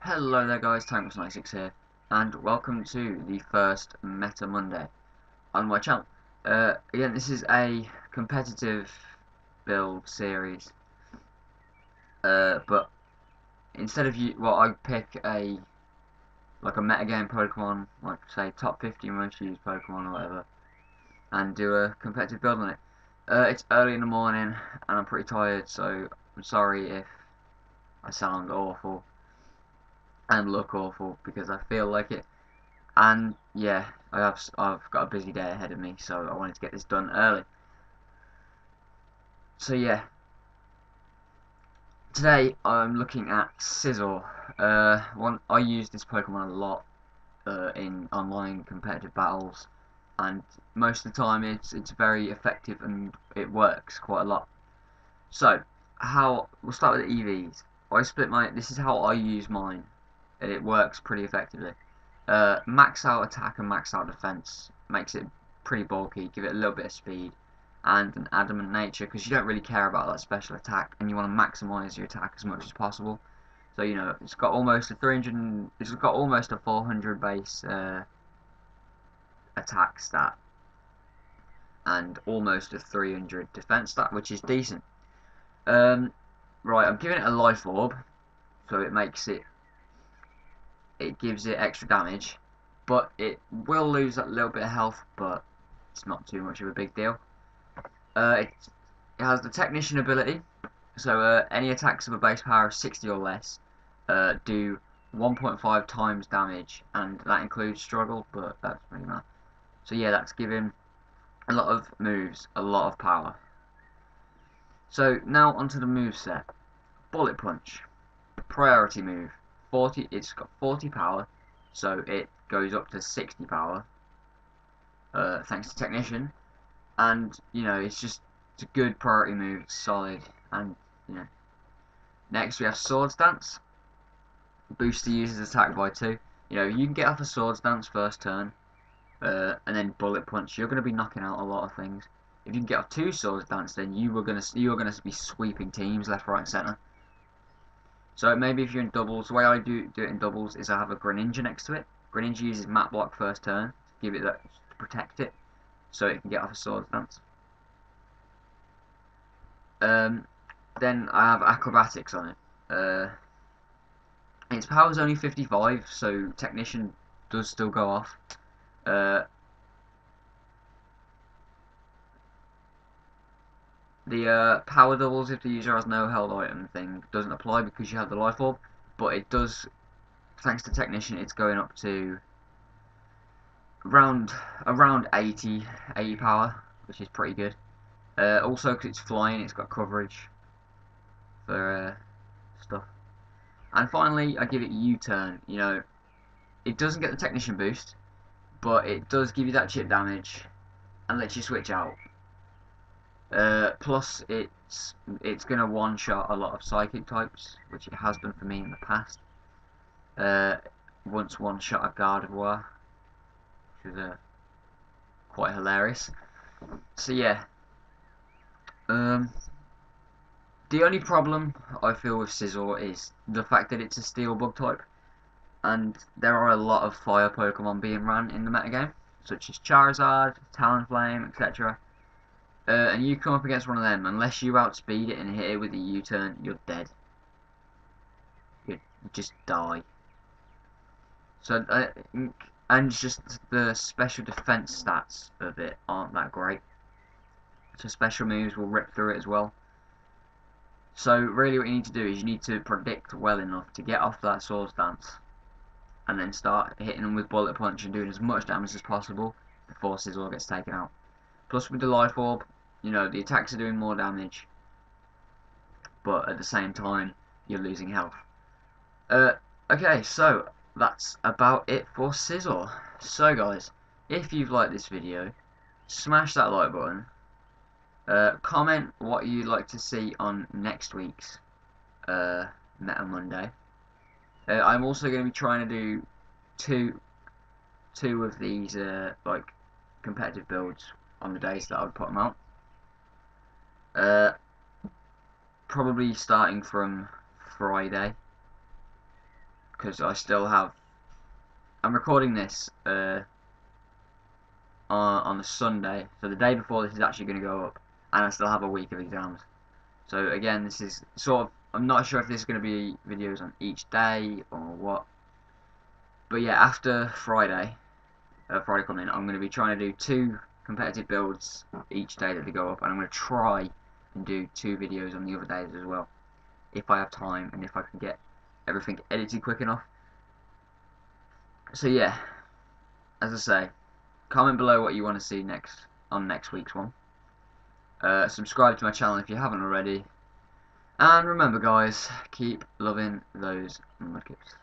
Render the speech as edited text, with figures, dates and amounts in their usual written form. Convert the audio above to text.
Hello there guys, Tank96 here, and welcome to the first Meta Monday on my channel. Again, this is a competitive build series, but instead of I pick a meta game Pokemon, like say top 50 most used Pokemon or whatever, and do a competitive build on it. It's early in the morning, and I'm pretty tired, so I'm sorry if I sound awful and look awful because I feel like it. And yeah, I've got a busy day ahead of me, so I wanted to get this done early. So yeah, today I'm looking at Scizor. I use this Pokemon a lot in online competitive battles, and most of the time it's very effective and it works quite a lot. So we'll start with the EVs. This is how I use mine, and it works pretty effectively. Max out attack and max out defense makes it pretty bulky, give it a little bit of speed and an adamant nature, because you don't really care about that special attack and you want to maximize your attack as much as possible. So you know, it's got almost a 300, it's got almost a 400 base attack stat and almost a 300 defense stat, which is decent. Right, I'm giving it a life orb, so it gives it extra damage, but it will lose that little bit of health, but it's not too much of a big deal. It has the Technician ability, so any attacks of a base power of 60 or less do 1.5 times damage, and that includes struggle, but that's pretty much. So yeah, that's giving a lot of moves, a lot of power. So now onto the move set. Bullet Punch, priority move. It's got 40 power, so it goes up to 60 power, thanks to Technician. And you know, it's a good priority move. It's solid, and you know. Next we have Swords Dance. Boosts the user's attack by 2. You know, you can get off a Swords Dance first turn, and then Bullet Punch. You're going to be knocking out a lot of things. If you can get off 2 Swords Dance, then you're going to be sweeping teams left, right, and center. So maybe if you're in doubles, the way I do it in doubles is I have a Greninja next to it. Greninja uses Map Block first turn to give it that, to protect it, so it can get off a Swords Dance. Then I have Acrobatics on it. Its power is only 55, so Technician does still go off. The power doubles if the user has no held item thing doesn't apply because you have the life orb, but it does, thanks to Technician, it's going up to around 80 power, which is pretty good. Also, because it's flying, it's got coverage for stuff. And finally, I give it U-turn. You know, it doesn't get the Technician boost, but it does give you that chip damage and lets you switch out. Plus, it's gonna one-shot a lot of Psychic types, which it has done for me in the past. Once one-shot a Gardevoir, which was quite hilarious. So yeah. The only problem I feel with Scizor is the fact that it's a Steel Bug type, and there are a lot of fire Pokemon being ran in the metagame, such as Charizard, Talonflame, etc. And you come up against one of them, unless you outspeed it and hit it with a U-turn, you're dead. You just die. So, and just the special defense stats of it aren't that great. So special moves will rip through it as well. So really what you need to do is you need to predict well enough to get off that Swords Dance, and then start hitting them with Bullet Punch and doing as much damage as possible before Scizor gets taken out. Plus with the Life Orb, you know, the attacks are doing more damage, but at the same time, you're losing health. Okay, so that's about it for Scizor. So guys, if you've liked this video, smash that like button. Comment what you'd like to see on next week's Meta Monday. I'm also going to be trying to do two of these like competitive builds on the days that I would put them out. Probably starting from Friday, because I still have. I'm recording this on a Sunday, so the day before this is actually going to go up, and I still have a week of exams. So again, this is sort of. I'm not sure if this is going to be videos on each day or what. But yeah, after Friday coming, I'm going to be trying to do 2 competitive builds each day that they go up, and I'm going to try and do 2 videos on the other days as well, if I have time and if I can get everything edited quick enough. So yeah, as I say, comment below what you want to see next week's one. Subscribe to my channel if you haven't already, and remember guys, keep loving those mudkips.